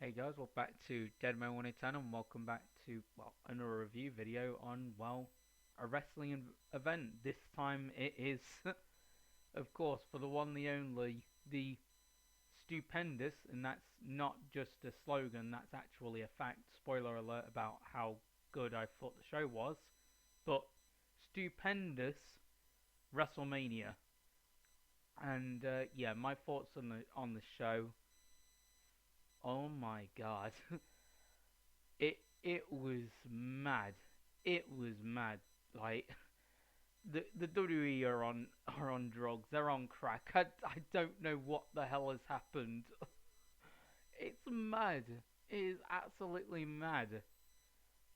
Hey guys, welcome back to Deadman 110 and welcome back to, another review video on, a wrestling event. This time it is, of course, for the one, the only, the stupendous, and that's not just a slogan, that's actually a fact. Spoiler alert about how good I thought the show was. But stupendous Wrestlemania. And, yeah, my thoughts on the show. Oh my god. It was mad. It was mad. Like the WWE are on drugs. They're on crack. I don't know what the hell has happened. It's mad. It is absolutely mad.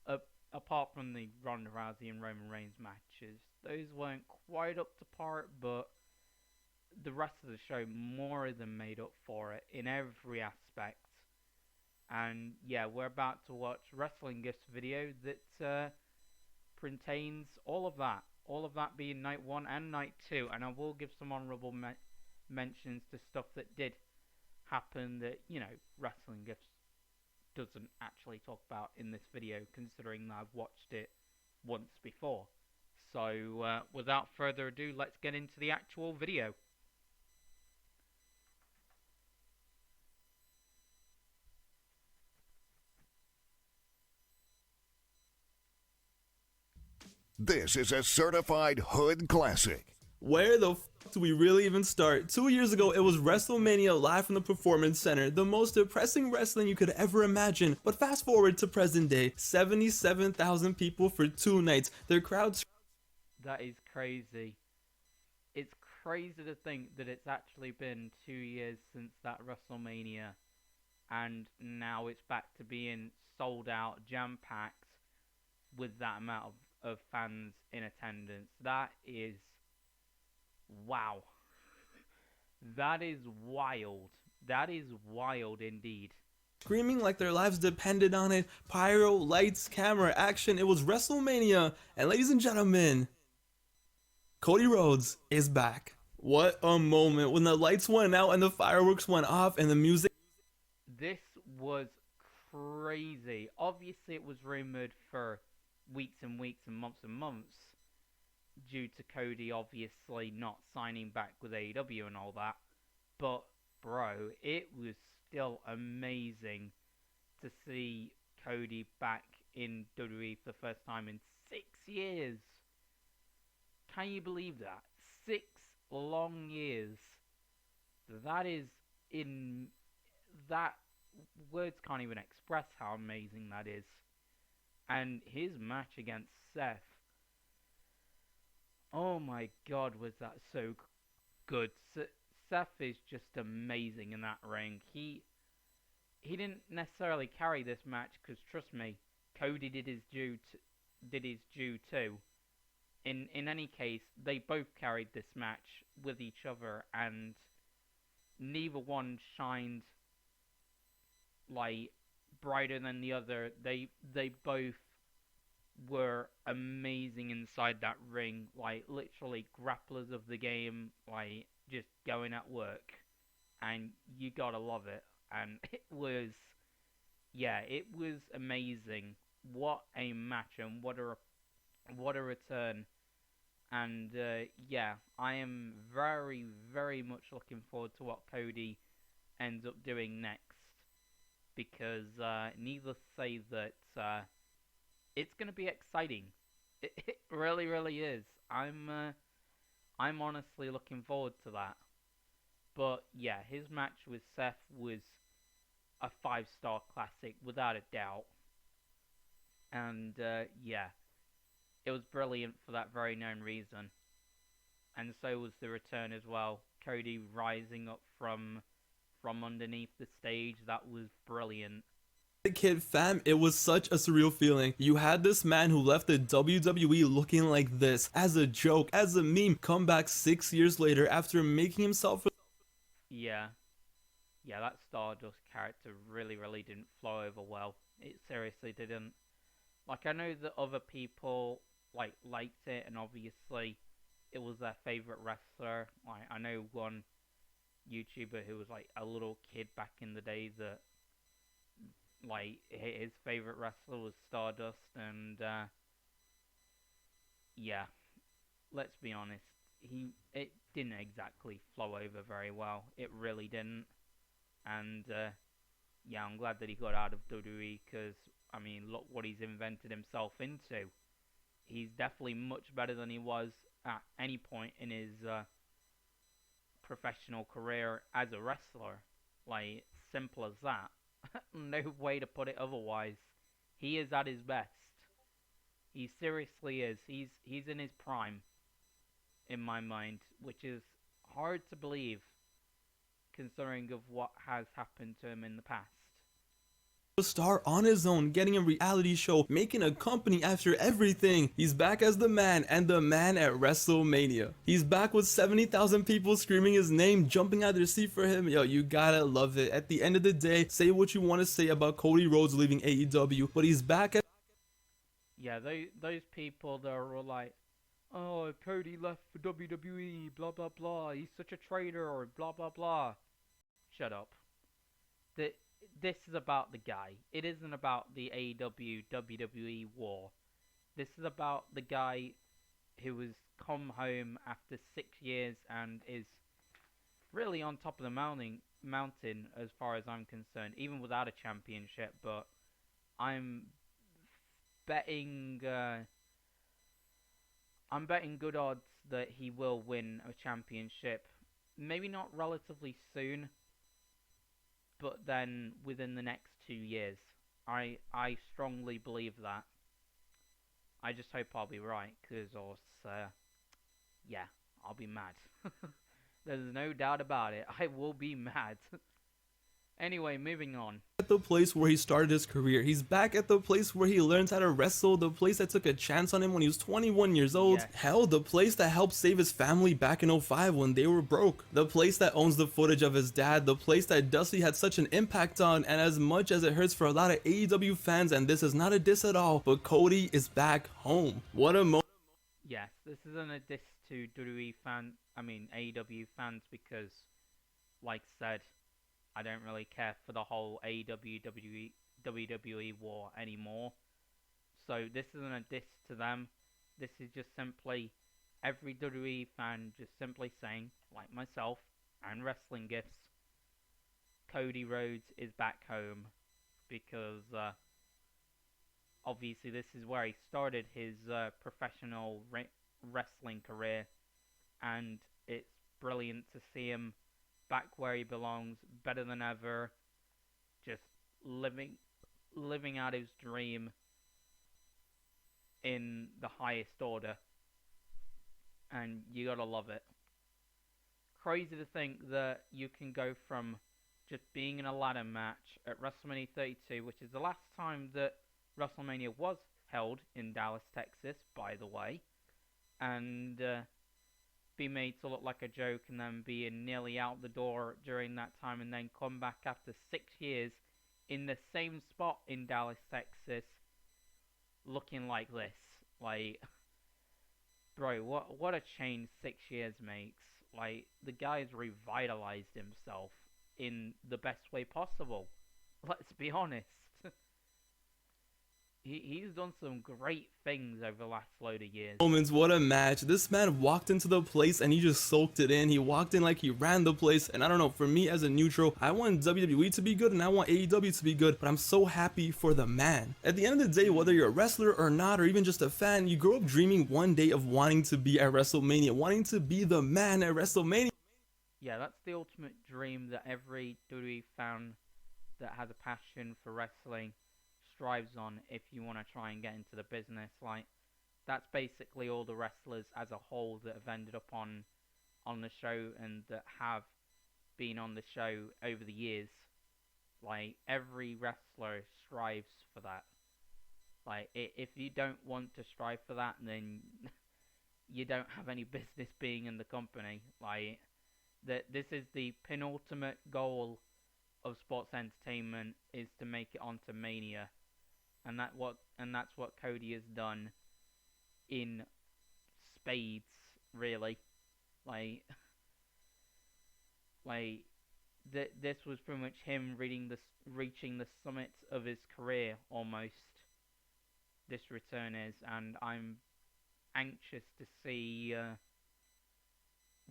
Uh, Apart from the Ronda Rousey and Roman Reigns matches, those weren't quite up to par, but the rest of the show more than made up for it in every aspect. And yeah, we're about to watch Wrestling Gifts video that contains all of that being night one and night two, and I will give some honorable mentions to stuff that did happen that Wrestling Gifts doesn't actually talk about in this video, considering that I've watched it once before. So without further ado, let's get into the actual video. This is a certified hood classic. Where the do we really even start? 2 years ago, it was Wrestlemania live from the Performance Center, the most depressing wrestling you could ever imagine. But fast forward to present day, 77,000 people for 2 nights. Their crowds. That is crazy. It's crazy to think that it's actually been 2 years since that WrestleMania, and now it's back to being sold out, jam packed, with that amount of fans in attendance. That is wow. That is wild. That is wild indeed. Screaming like their lives depended on it. Pyro, lights, camera, action. It was WrestleMania. And ladies and gentlemen, Cody Rhodes is back. What a moment when the lights went out and the fireworks went off and the music. This was crazy. Obviously, it was rumored for weeks and weeks and months due to Cody obviously not signing back with AEW and all that. But, bro, it was still amazing to see Cody back in WWE for the first time in 6 years. Can you believe that? 6 long years. That is in that words can't even express how amazing that is. And his match against Seth, oh my god, was that so good. Seth is just amazing in that ring. He didn't necessarily carry this match because trust me, Cody did his due too. In any case, they both carried this match with each other, and neither one shined like brighter than the other. They both were amazing inside that ring, like literally grapplers of the game, like just going at work, and you gotta love it. And it was amazing. What a match, and what a return. And yeah, I am very, very much looking forward to what Cody ends up doing next, because needless to say that it's going to be exciting. It really, really is. I'm honestly looking forward to that. But yeah, his match with Seth was a 5-star classic without a doubt. And yeah, it was brilliant for that very known reason. And so was the return as well. Cody rising up from underneath the stage. That was brilliant. Kid fam, it was such a surreal feeling. You had this man who left the WWE looking like this, as a joke, as a meme, come back 6 years later after making himself. Yeah. Yeah, that Stardust character really, really didn't flow over well. It seriously didn't. Like, I know that other people liked it, and obviously it was their favorite wrestler. Like, I know one YouTuber who was like a little kid back in the day that Like his favorite wrestler was Stardust, and yeah, let's be honest, it didn't exactly flow over very well. It really didn't, and yeah, I'm glad that he got out of WWE because I mean, look what he's invented himself into. He's definitely much better than he was at any point in his professional career as a wrestler. Like, simple as that. No way to put it otherwise. He is at his best. He seriously is. He's in his prime in my mind, which is hard to believe considering of what has happened to him in the past. A star on his own, getting a reality show, making a company after everything. He's back as the man, and the man at WrestleMania. He's back with 70,000 people screaming his name, jumping out of their seat for him. Yo, you gotta love it. At the end of the day, say what you want to say about Cody Rhodes leaving AEW, but he's back at Yeah, those people that are all like, oh, Cody left for WWE, blah blah blah, he's such a traitor, or blah blah blah. Shut up. The, this is about the guy. It isn't about the AEW WWE war. This is about the guy who has come home after 6 years and is really on top of the mountain as far as I'm concerned, even without a championship. But I'm betting I'm betting good odds that he will win a championship. Maybe not relatively soon, but then within the next 2 years. I strongly believe that. I just hope I'll be right, because yeah, I'll be mad. There's no doubt about it. I will be mad. Anyway, moving on. the place where he started his career. He's back at the place where he learned how to wrestle, the place that took a chance on him when he was 21 years old. Yes. Hell, the place that helped save his family back in '05 when they were broke. The place that owns the footage of his dad, the place that Dusty had such an impact on, and as much as it hurts for a lot of AEW fans, and this is not a diss at all, but Cody is back home. What a moment. Yes, this isn't a diss to AEW fans, because, like said, I don't really care for the whole AEW WWE war anymore. So this isn't a diss to them. This is just simply every WWE fan just simply saying, like myself and Wrestling Gifts, Cody Rhodes is back home, because obviously this is where he started his professional wrestling career, and it's brilliant to see him back where he belongs, better than ever, just living out his dream in the highest order, and you gotta love it. Crazy to think that you can go from just being in a ladder match at WrestleMania 32, which is the last time that WrestleMania was held in Dallas, Texas, by the way, and be made to look like a joke, and then being nearly out the door during that time, and then come back after 6 years in the same spot in Dallas, Texas, looking like this. Like, bro, what a change 6 years makes. Like, the guy's revitalized himself in the best way possible. Let's be honest. He's done some great things over the last load of years. Moments, what a match. This man walked into the place and he just soaked it in. He walked in like he ran the place, and I don't know, for me as a neutral, I want WWE to be good and I want AEW to be good, but I'm so happy for the man. At the end of the day, whether you're a wrestler or not, or even just a fan, you grow up dreaming one day of wanting to be at WrestleMania, wanting to be the man at WrestleMania. Yeah, that's the ultimate dream that every WWE fan that has a passion for wrestling strives on if you want to try and get into the business. Like, that's basically all the wrestlers as a whole that have ended up on the show and that have been on the show over the years. Like, every wrestler strives for that. Like, if you don't want to strive for that, then you don't have any business being in the company. Like, this is the penultimate goal of sports entertainment, is to make it onto Mania. And that's what Cody has done in spades, really. Like this was pretty much him reaching the summit of his career almost. This return is, and I'm anxious to see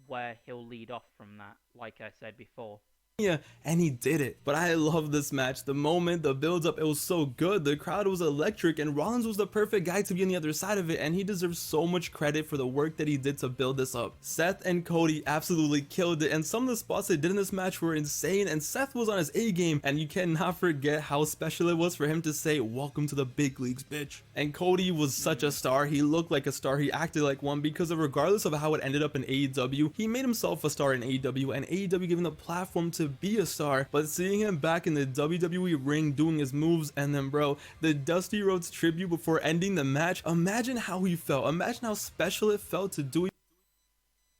where he'll lead off from that. Like I said before. Yeah, and he did it. But I love this match. The moment, the build up, it was so good. The crowd was electric, and Rollins was the perfect guy to be on the other side of it, and he deserves so much credit for the work that he did to build this up. Seth and Cody absolutely killed it, and some of the spots they did in this match were insane, and Seth was on his A game, and you cannot forget how special it was for him to say, "Welcome to the big leagues, bitch." And Cody was such a star. He looked like a star. He acted like one, because regardless of how it ended up in AEW, he made himself a star in AEW, and AEW gave him the platform to be a star. But seeing him back in the WWE ring doing his moves, and then bro, the Dusty Rhodes tribute before ending the match, imagine how he felt. Imagine how special it felt to do it.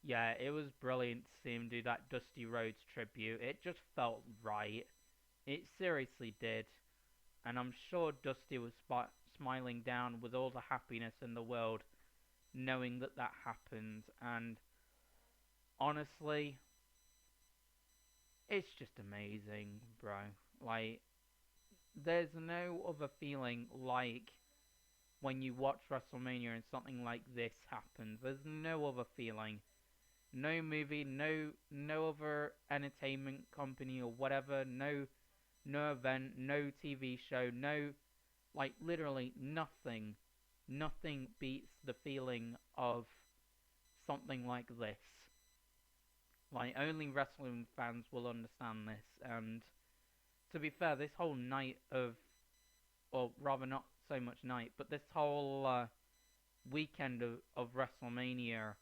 Yeah, it was brilliant to see him do that Dusty Rhodes tribute. It just felt right. It seriously did. And I'm sure Dusty was smiling down with all the happiness in the world, knowing that that happened. And honestly, it's just amazing, bro. Like, there's no other feeling like when you watch WrestleMania and something like this happens. There's no other feeling. No movie, no other entertainment company or whatever, no event, no TV show, no, like, literally nothing. Nothing beats the feeling of something like this. Like, only wrestling fans will understand this, and to be fair, this whole night of, or rather not so much night, but this whole weekend of WrestleMania,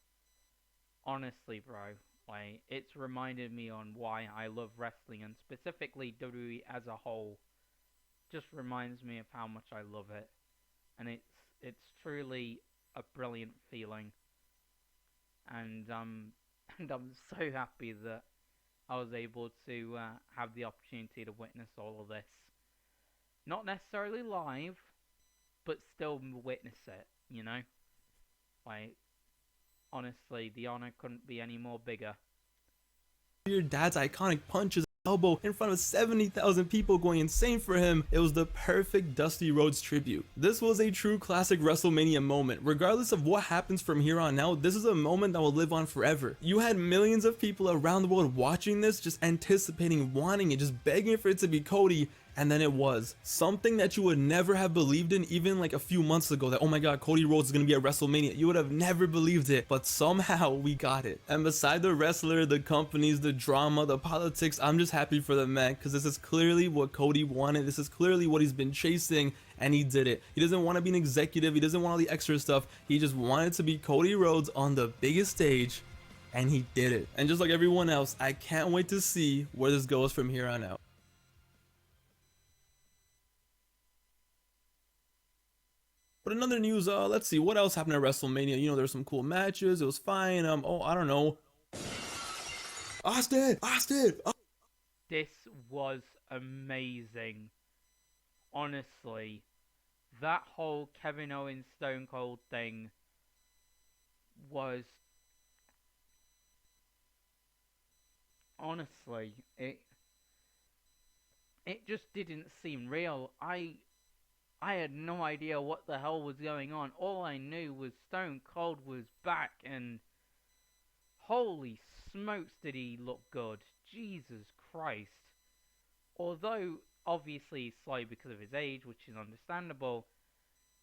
honestly, bro, like, it's reminded me on why I love wrestling, and specifically WWE as a whole. Just reminds me of how much I love it, and it's truly a brilliant feeling, and and I'm so happy that I was able to have the opportunity to witness all of this. Not necessarily live, but still witness it, you know? Like, honestly, the honor couldn't be any more bigger. Your dad's iconic punches elbow in front of 70,000 people going insane for him. It was the perfect Dusty Rhodes tribute. This was a true classic WrestleMania moment. Regardless of what happens from here on out, this is a moment that will live on forever. You had millions of people around the world watching this, just anticipating, wanting it, just begging for it to be Cody. And then it was something that you would never have believed in even like a few months ago, that, oh my god, Cody Rhodes is going to be at WrestleMania. You would have never believed it, but somehow we got it. And beside the wrestler, the companies, the drama, the politics, I'm just happy for the man, because this is clearly what Cody wanted. This is clearly what he's been chasing, and he did it. He doesn't want to be an executive. He doesn't want all the extra stuff. He just wanted to be Cody Rhodes on the biggest stage, and he did it. And just like everyone else, I can't wait to see where this goes from here on out. But in other news, let's see what else happened at WrestleMania. You know, there's some cool matches. It was fine. Oh, I don't know. Austin. This was amazing. Honestly, that whole Kevin Owens Stone Cold thing was, honestly, it just didn't seem real. I had no idea what the hell was going on. All I knew was Stone Cold was back, and holy smokes did he look good. Jesus Christ. Although, obviously, he's slow because of his age, which is understandable,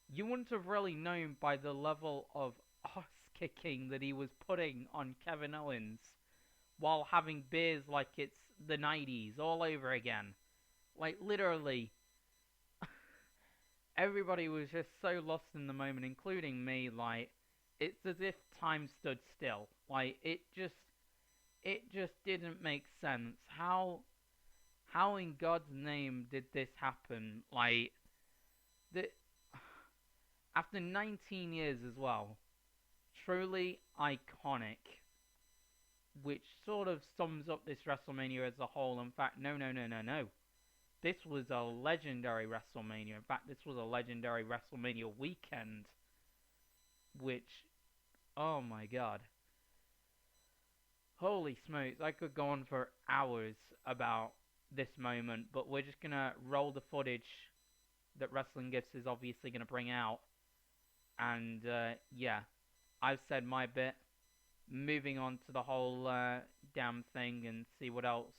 you wouldn't have really known by the level of ass-kicking that he was putting on Kevin Owens while having beers like it's the 90s all over again. Like, literally, everybody was just so lost in the moment, including me. Like, it's as if time stood still. Like, it just didn't make sense. How in God's name did this happen? Like, the after 19 years as well, truly iconic, which sort of sums up this WrestleMania as a whole. In fact, no. This was a legendary WrestleMania. In fact, this was a legendary WrestleMania weekend, which, oh my god. Holy smokes, I could go on for hours about this moment, but we're just gonna roll the footage that Wrestling Gifts is obviously gonna bring out. And yeah, I've said my bit. Moving on to the whole damn thing and see what else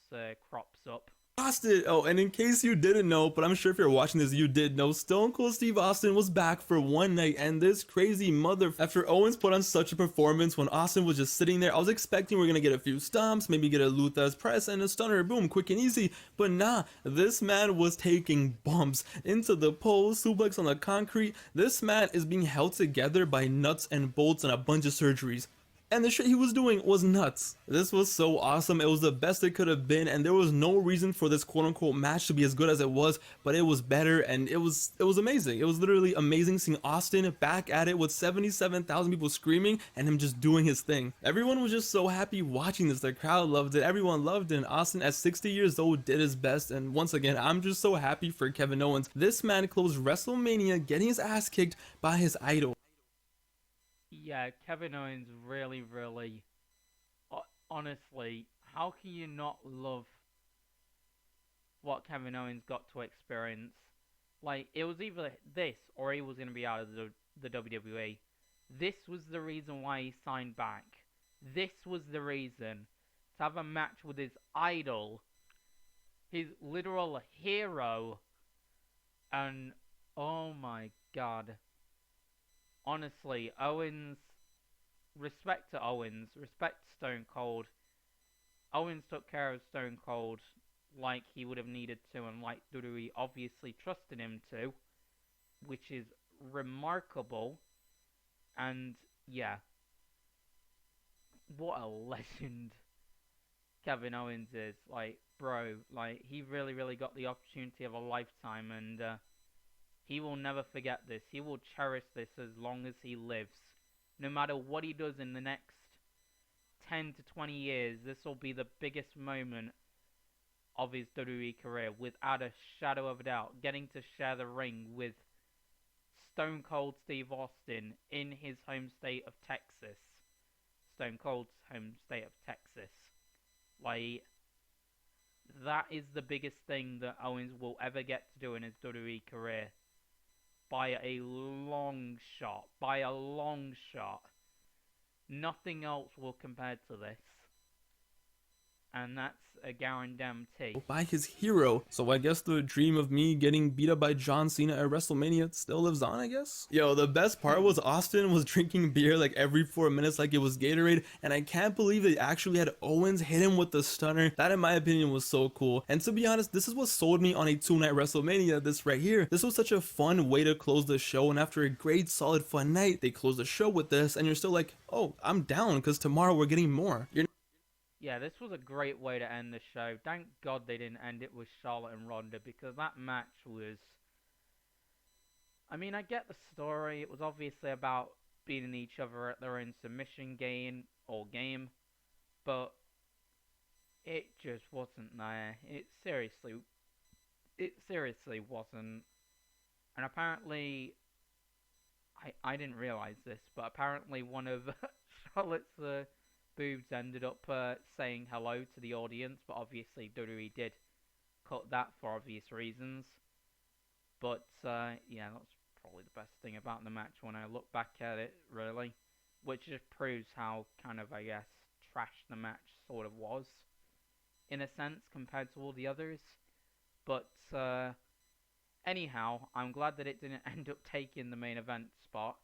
crops up. Austin. Oh, and in case you didn't know, but I'm sure if you're watching this, you did know, Stone Cold Steve Austin was back for one night, and this crazy mother. After Owens put on such a performance when Austin was just sitting there, I was expecting we're gonna get a few stomps, maybe get a Luther's press and a stunner, boom, quick and easy. But nah, this man was taking bumps into the pole, suplex on the concrete. This man is being held together by nuts and bolts and a bunch of surgeries. And the shit he was doing was nuts. This was so awesome. It was the best it could have been, and there was no reason for this quote-unquote match to be as good as it was, but it was better, and it was amazing. It was literally amazing seeing Austin back at it with 77,000 people screaming and him just doing his thing. Everyone was just so happy watching this. The crowd loved it. Everyone loved it. And Austin, at 60 years old, did his best. And once again, I'm just so happy for Kevin Owens. This man closed WrestleMania getting his ass kicked by his idol. Yeah, Kevin Owens really, really, honestly, how can you not love what Kevin Owens got to experience? Like, it was either this or he was going to be out of the WWE. This was the reason why he signed back. This was the reason to have a match with his idol, his literal hero, and oh my god. Honestly, Owens, respect to Owens, respect to Stone Cold. Owens took care of Stone Cold like he would have needed to, and like WWE obviously trusted him to, which is remarkable. And yeah, what a legend Kevin Owens is. Like, bro, like, he really, really got the opportunity of a lifetime, and he will never forget this. He will cherish this as long as he lives. No matter what he does in the next 10 to 20 years, this will be the biggest moment of his WWE career, without a shadow of a doubt. Getting to share the ring with Stone Cold Steve Austin in his home state of Texas. Stone Cold's home state of Texas. Like, that is the biggest thing that Owens will ever get to do in his WWE career. By a long shot. By a long shot. Nothing else will compare to this. And that's a guarantee. By his hero. So I guess the dream of me getting beat up by John Cena at WrestleMania still lives on, I guess? Yo, the best part was Austin was drinking beer like every 4 minutes like it was Gatorade, and I can't believe they actually had Owens hit him with the stunner. That, in my opinion, was so cool. And to be honest, this is what sold me on a 2-night WrestleMania, this right here. This was such a fun way to close the show, and after a great, solid, fun night, they close the show with this, and you're still like, oh, I'm down, because tomorrow we're getting more. Yeah, this was a great way to end the show. Thank God they didn't end it with Charlotte and Ronda, because that match was... I mean, I get the story. It was obviously about beating each other at their own submission game, but it just wasn't there. It seriously wasn't. And apparently, I didn't realize this, but apparently one of Charlotte's boobs ended up saying hello to the audience, but obviously WWE did cut that for obvious reasons. But yeah, that's probably the best thing about the match when I look back at it, really, which just proves how kind of, I guess, trash the match sort of was, in a sense, compared to all the others. But anyhow, I'm glad that it didn't end up taking the main event spot,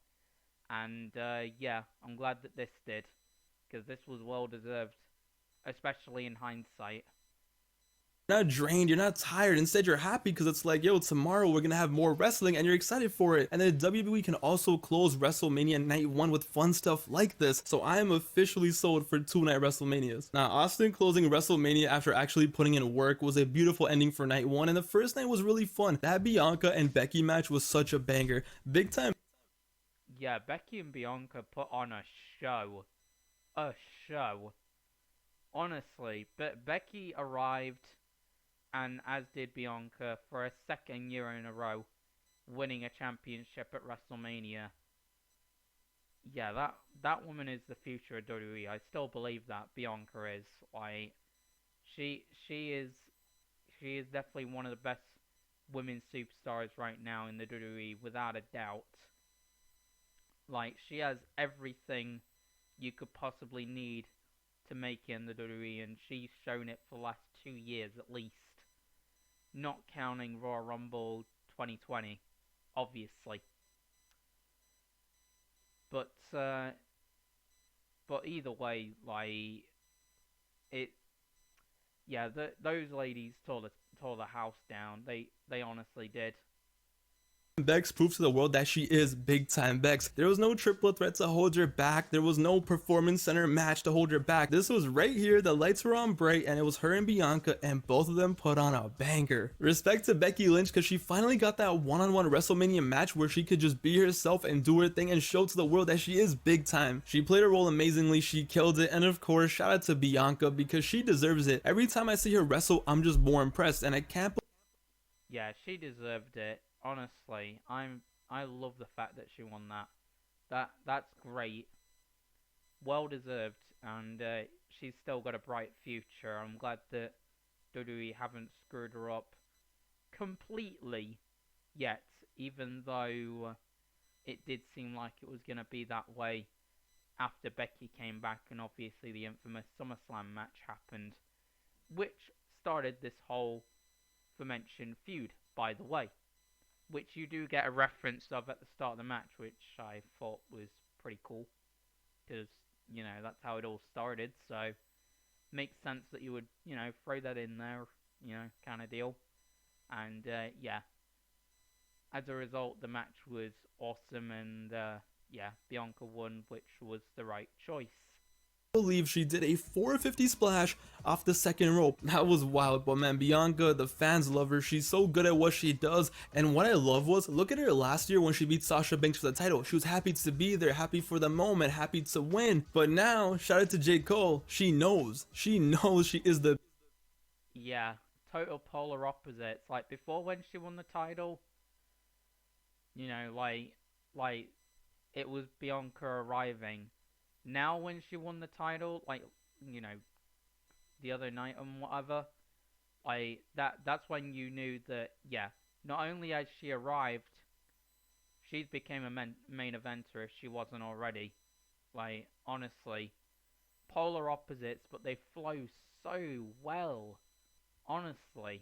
and yeah, I'm glad that this did, because this was well deserved, especially in hindsight. You're not drained, you're not tired. Instead, you're happy because it's like, yo, tomorrow we're gonna have more wrestling and you're excited for it. And then WWE can also close WrestleMania Night 1 with fun stuff like this. So I am officially sold for 2-night WrestleManias. Now, Austin closing WrestleMania after actually putting in work was a beautiful ending for Night 1, and the first night was really fun. That Bianca and Becky match was such a banger. Big time. Yeah, Becky and Bianca put on a show. A show. Honestly, Becky arrived, and as did Bianca, for a second year in a row, winning a championship at WrestleMania. yeah, that woman is the future of WWE. I still believe that Bianca is. Like, she she is she is definitely one of the best women superstars right now in the WWE, without a doubt. Like, she has everything you could possibly need to make it in the WWE, and she's shown it for the last 2 years at least. Not counting Royal Rumble 2020, obviously. But but either way, like, it, yeah, those ladies tore the house down. They honestly did. Bex proves to the world that she is big time Bex. There was no triple threat to hold her back. There was no performance center match to hold her back. This was right here. The lights were on bright and it was her and Bianca, and both of them put on a banger. Respect to Becky Lynch because she finally got that one-on-one WrestleMania match where she could just be herself and do her thing and show to the world that she is big time. She played her role amazingly. She killed it. And of course, shout out to Bianca because she deserves it. Every time I see her wrestle, I'm just more impressed, and I can't Yeah, she deserved it. Honestly, I love the fact that she won that. That's great. Well deserved, and she's still got a bright future. I'm glad that WWE haven't screwed her up completely yet, even though it did seem like it was gonna be that way after Becky came back, and obviously the infamous SummerSlam match happened, which started this whole aforementioned feud, by the way, which you do get a reference of at the start of the match, which I thought was pretty cool, because, that's how it all started, so makes sense that you would, throw that in there, kind of deal. And, yeah, as a result, the match was awesome, and, yeah, Bianca won, which was the right choice. believe she did a 450 splash off the second rope. That was wild, but man, Bianca, the fans love her. She's so good at what she does, and what I love was, look at her last year when she beat Sasha Banks for the title. She was happy to be there, happy for the moment, happy to win. But now, shout out to J. Cole, she knows she is the Yeah, total polar opposites. Like, before, when she won the title, like it was Bianca arriving. Now, when she won the title, like, you know, the other night and whatever, that's when you knew that, yeah, not only has she arrived, she's became a main eventer if she wasn't already. Like, honestly, polar opposites, but they flow so well. Honestly,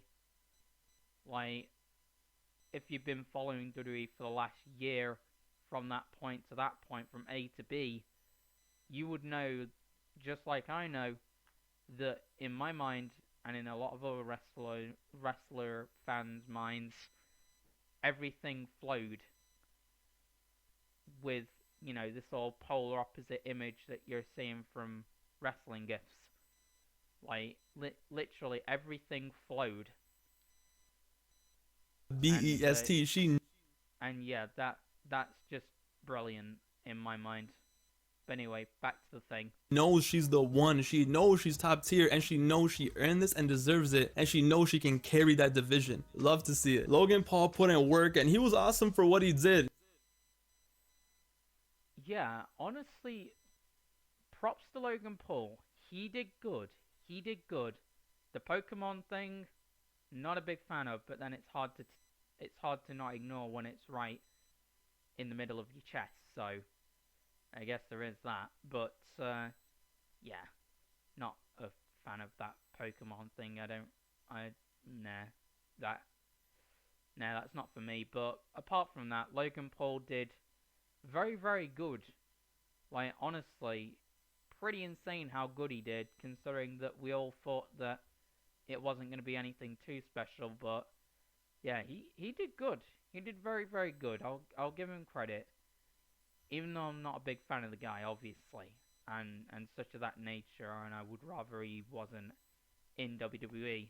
like, if you've been following WWE for the last year, from that point to that point, from A to B, you would know, just like I know, that in my mind and in a lot of other wrestler fans' minds, everything flowed with, this all polar opposite image that you're seeing from wrestling gifs. Like, literally everything flowed. BEST. And yeah, that's just brilliant in my mind. But anyway, back to the thing. Knows she's the one. She knows she's top tier, and she knows she earned this and deserves it, and she knows she can carry that division. Love to see it. Logan Paul put in work, and he was awesome for what he did. Yeah, honestly, props to Logan Paul. He did good. He did good. The Pokemon thing, not a big fan of, but then it's hard to not ignore when it's right in the middle of your chest. So I guess there is that. But yeah, not a fan of that Pokemon thing. Nah, that's not for me. But apart from that, Logan Paul did very, very good. Like, honestly, pretty insane how good he did, considering that we all thought that it wasn't going to be anything too special. But yeah, he did good. He did very, very good. I'll give him credit, even though I'm not a big fan of the guy, obviously, and such of that nature, and I would rather he wasn't in WWE.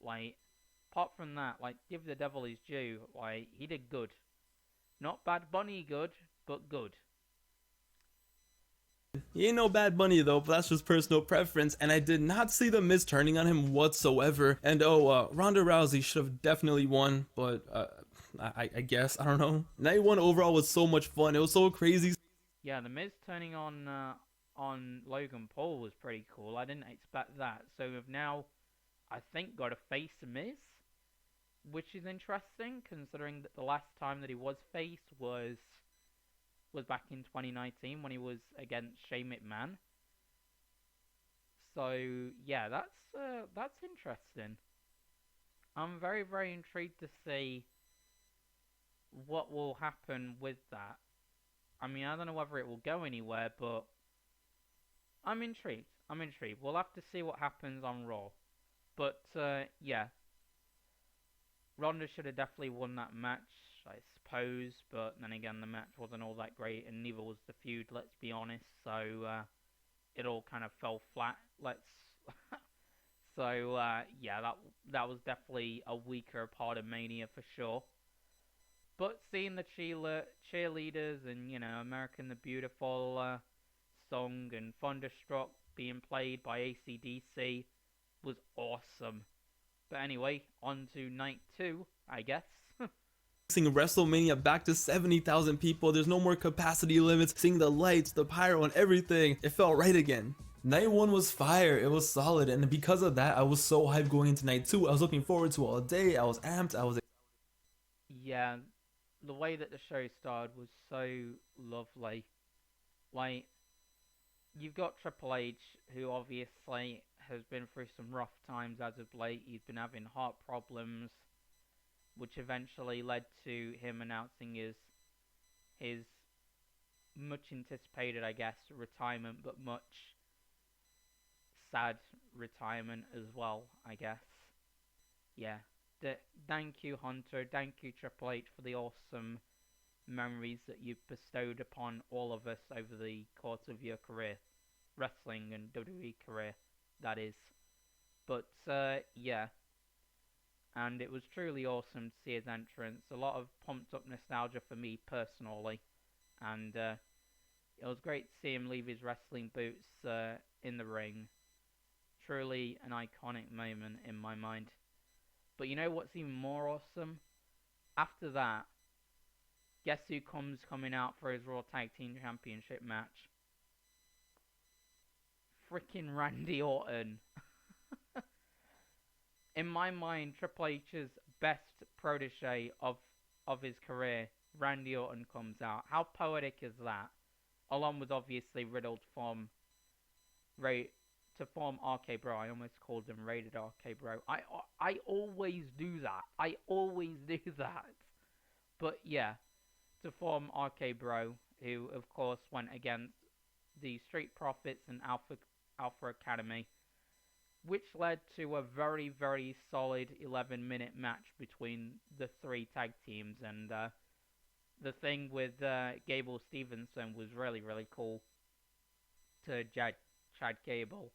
Like, apart from that, like, give the devil his due. Like, he did good. Not Bad Bunny good, but good. He ain't no Bad Bunny though, but that's just personal preference, and I did not see the Miz turning on him whatsoever. And Ronda Rousey should have definitely won, but I guess, I don't know. Night 1 overall was so much fun. It was so crazy Yeah, the Miz turning on Logan Paul was pretty cool. I didn't expect that. So we've now, I think, got a face Miz, which is interesting considering that the last time that he was face was back in 2019 when he was against Shane McMahon. So yeah, that's interesting. I'm very very intrigued to see what will happen with that. I mean, I don't know whether it will go anywhere, but I'm intrigued. I'm intrigued. We'll have to see what happens on Raw. But yeah, Ronda should have definitely won that match, I suppose. But then again, the match wasn't all that great, and neither was the feud. Let's be honest. So it all kind of fell flat. Let's. So yeah, that was definitely a weaker part of Mania for sure. But seeing the cheerleaders and American the Beautiful song and Thunderstruck being played by AC/DC was awesome. But anyway, on to night two, I guess. Seeing WrestleMania back to 70,000 people, there's no more capacity limits, seeing the lights, the pyro and everything, it felt right again. Night 1 was fire, it was solid, and because of that, I was so hyped going into night 2. I was looking forward to all day, I was amped, I was Yeah, the way that the show started was so lovely. Like, you've got Triple H, who obviously has been through some rough times as of late. He's been having heart problems, which eventually led to him announcing his much anticipated, I guess, retirement, but much sad retirement as well, I guess. Yeah. Thank you, Hunter. Thank you, Triple H, for the awesome memories that you've bestowed upon all of us over the course of your career. Wrestling and WWE career, that is. But, yeah. And it was truly awesome to see his entrance. A lot of pumped up nostalgia for me personally. And, it was great to see him leave his wrestling boots in the ring. Truly an iconic moment in my mind. But you know what's even more awesome? After that, guess who coming out for his Raw Tag Team Championship match? Freaking Randy Orton. In my mind, Triple H's best protege of his career, Randy Orton comes out. How poetic is that? Along with obviously riddled form, to form RK Bro. I almost called him Rated RK Bro. I always do that. I always do that. But yeah, to form RK Bro, who of course went against the Street Profits and Alpha Academy, which led to a very, very solid 11-minute match between the three tag teams. And the thing with Gable Stevenson was really, really cool to Chad Gable.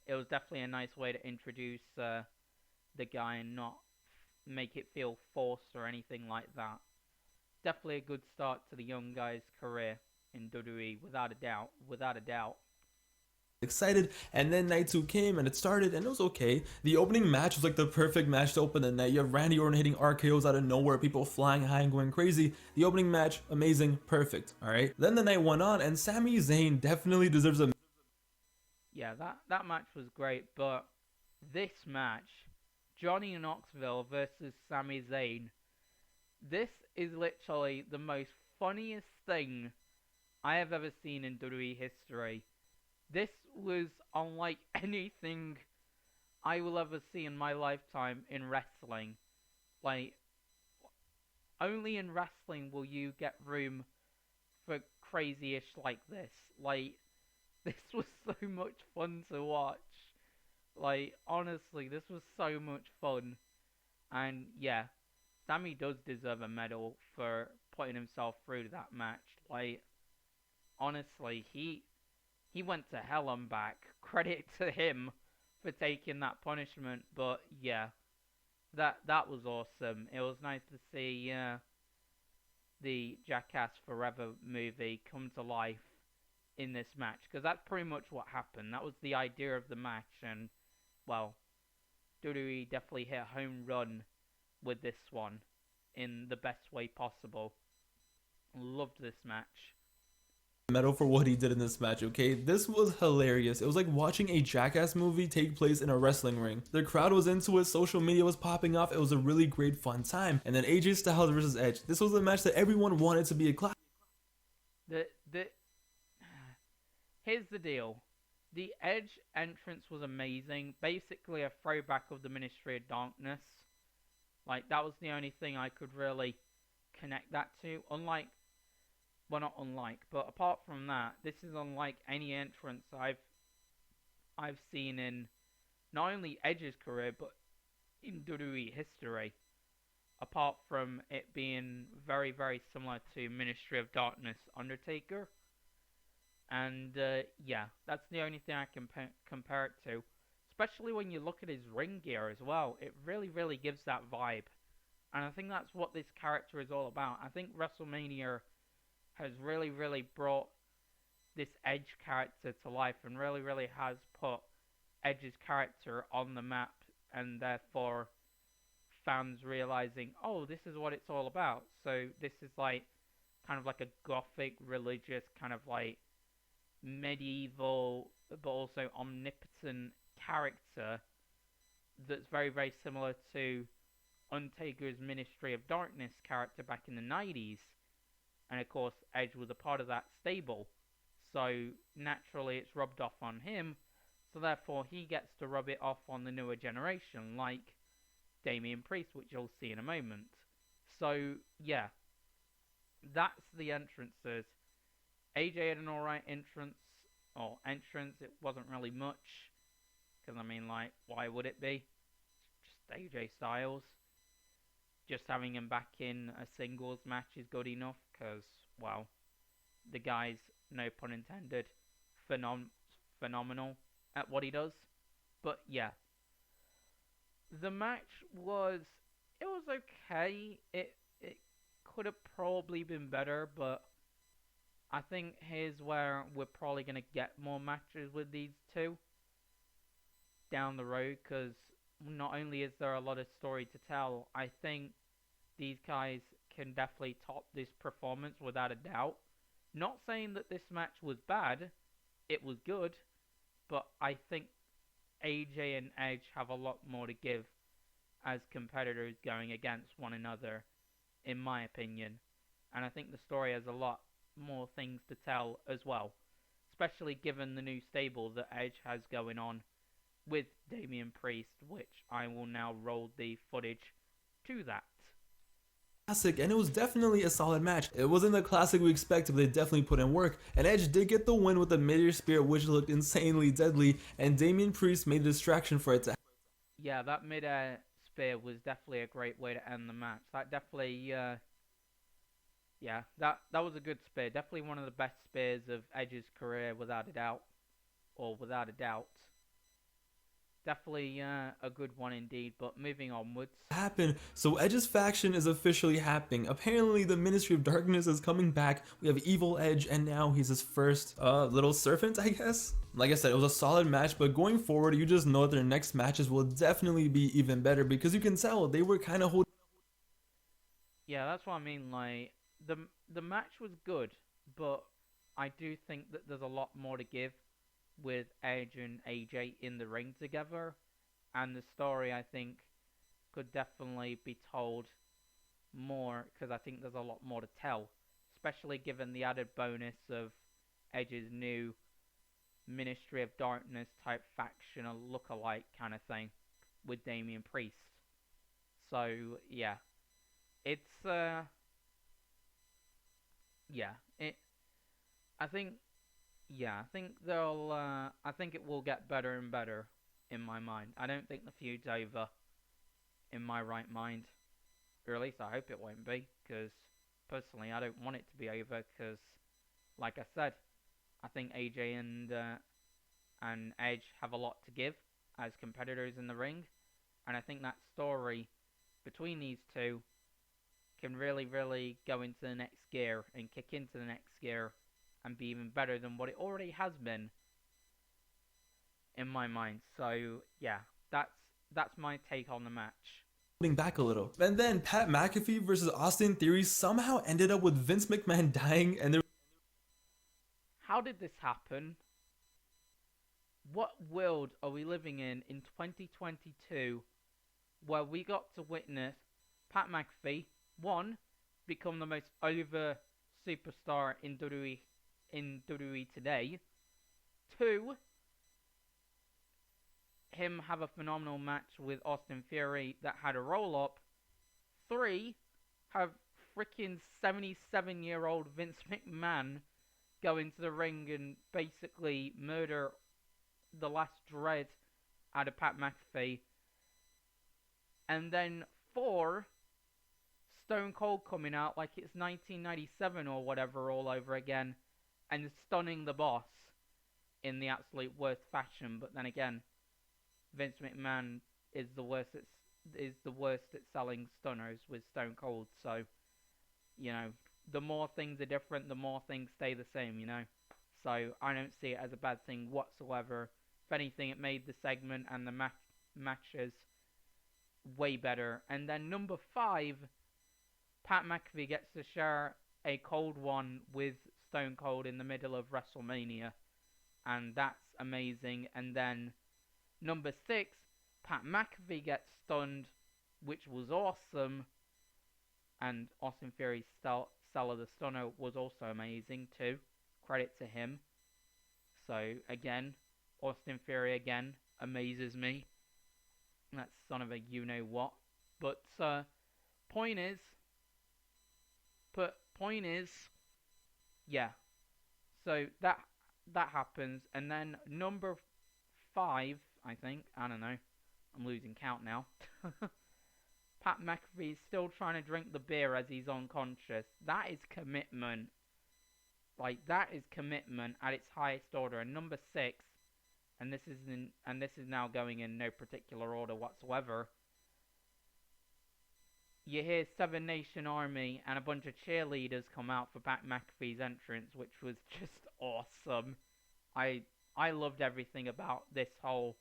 It was definitely a nice way to introduce the guy and not make it feel forced or anything like that. Definitely a good start to the young guy's career in WWE, without a doubt. Without a doubt. excited, and then night 2 came and it started and it was okay. The opening match was like the perfect match to open the night. You have Randy Orton hitting RKOs out of nowhere, people flying high and going crazy. The opening match, amazing, perfect, alright? Then the night went on and Sami Zayn definitely deserves a... Yeah, that match was great, but this match, Johnny Knoxville versus Sami Zayn, this is literally the most funniest thing I have ever seen in WWE history. This was unlike anything I will ever see in my lifetime in wrestling. Like, only in wrestling will you get room for crazy-ish like this. Like, this was so much fun to watch. Like, honestly, this was so much fun. And yeah, Sammy does deserve a medal for putting himself through that match. Like, honestly, he went to hell and back. Credit to him for taking that punishment. But yeah, that was awesome. It was nice to see the Jackass Forever movie come to life in this match, because that's pretty much what happened. That was the idea of the match, and well, WWE definitely hit a home run with this one in the best way possible. Loved this match. medal for what he did in this match, okay? This was hilarious. It was like watching a Jackass movie take place in a wrestling ring. The crowd was into it, social media was popping off, it was a really great fun time. And then AJ Styles versus Edge. This was a match that everyone wanted to be a classic. Here's the deal. The Edge entrance was amazing. Basically a throwback of the Ministry of Darkness. Like, that was the only thing I could really connect that to. Unlike, well, not unlike, but apart from that, this is unlike any entrance I've seen in not only Edge's career, but in WWE history. Apart from it being very, very similar to Ministry of Darkness Undertaker. And, yeah, that's the only thing I can compare it to. Especially when you look at his ring gear as well. It really, really gives that vibe. And I think that's what this character is all about. I think WrestleMania has really, really brought this Edge character to life. And really, really has put Edge's character on the map. And therefore, fans realizing, oh, this is what it's all about. So this is like, kind of like a gothic, religious, kind of like medieval, but also omnipotent character that's very, very similar to Undertaker's Ministry of Darkness character back in the 90s. And of course, Edge was a part of that stable. So naturally, it's rubbed off on him. So therefore, he gets to rub it off on the newer generation, like Damian Priest, which you'll see in a moment. So, yeah. That's the entrances. AJ had an alright entrance. It wasn't really much. Because, I mean, like, why would it be? Just AJ Styles. Just having him back in a singles match is good enough. Because, well, the guy's, no pun intended, phenomenal at what he does. But, yeah. The match was okay. It could have probably been better, but I think here's where we're probably going to get more matches with these two down the road, because not only is there a lot of story to tell, I think these guys can definitely top this performance without a doubt. Not saying that this match was bad, it was good, but I think AJ and Edge have a lot more to give as competitors going against one another, in my opinion. And I think the story has a lot more things to tell as well, especially given the new stable that Edge has going on with Damian Priest, which I will now roll the footage to that. Classic, and it was definitely a solid match. It wasn't the classic we expected, but they definitely put in work. And Edge did get the win with the mid-air spear, which looked insanely deadly, and Damian Priest made a distraction for it to. Yeah, that mid-air spear was definitely a great way to end the match. That definitely, yeah, that was a good spear. Definitely one of the best spears of Edge's career, without a doubt. Definitely a good one indeed, but moving onwards. Happen. So Edge's faction is officially happening. Apparently the Ministry of Darkness is coming back. We have Evil Edge, and now he's his first little servant, I guess. Like I said, it was a solid match, but going forward, you just know that their next matches will definitely be even better, because you can tell they were kind of holding. Yeah, that's what I mean. Like, the match was good, but I do think that there's a lot more to give with Edge and AJ in the ring together, and the story, I think, could definitely be told more, because I think there's a lot more to tell, especially given the added bonus of Edge's new Ministry of Darkness type faction, a look-alike kind of thing with Damian Priest. So yeah, it's I think it will get better and better in my mind. I don't think the feud's over in my right mind. Or at least I hope it won't be, because personally I don't want it to be over, because like I said, I think AJ and Edge have a lot to give as competitors in the ring, and I think that story between these two can really, really go into the next gear and kick into the next gear and be even better than what it already has been in my mind. So yeah, that's my take on the match. Back a little. And then Pat McAfee versus Austin Theory somehow ended up with Vince McMahon dying, and there how did this happen? What world are we living in 2022 where we got to witness Pat McAfee, one, become the most over superstar in WWE today, two, him have a phenomenal match with Austin Theory that had a roll up, three, have freaking 77-year-old Vince McMahon go into the ring and basically murder the last dread out of Pat McAfee. And then 4, Stone Cold coming out like it's 1997 or whatever all over again and stunning the boss in the absolute worst fashion. But then again, Vince McMahon is the worst at selling stunners with Stone Cold. So, you know, the more things are different, the more things stay the same, you know. So I don't see it as a bad thing whatsoever. If anything, it made the segment and the matches way better. And then number 5, Pat McAfee gets to share a cold one with Stone Cold in the middle of WrestleMania. And that's amazing. And then number 6, Pat McAfee gets stunned, which was awesome. And Austin Theory's sell of the stunner was also amazing too. Credit to him. So again, Austin Theory again amazes me. That son of a you-know-what. But point is, yeah. So that happens, and then number 5, I think. I don't know. I'm losing count now. Pat McAfee is still trying to drink the beer as he's unconscious. That is commitment. Like, that is commitment at its highest order. And number 6, and this is now going in no particular order whatsoever. You hear Seven Nation Army and a bunch of cheerleaders come out for Pat McAfee's entrance, which was just awesome. I loved everything about this whole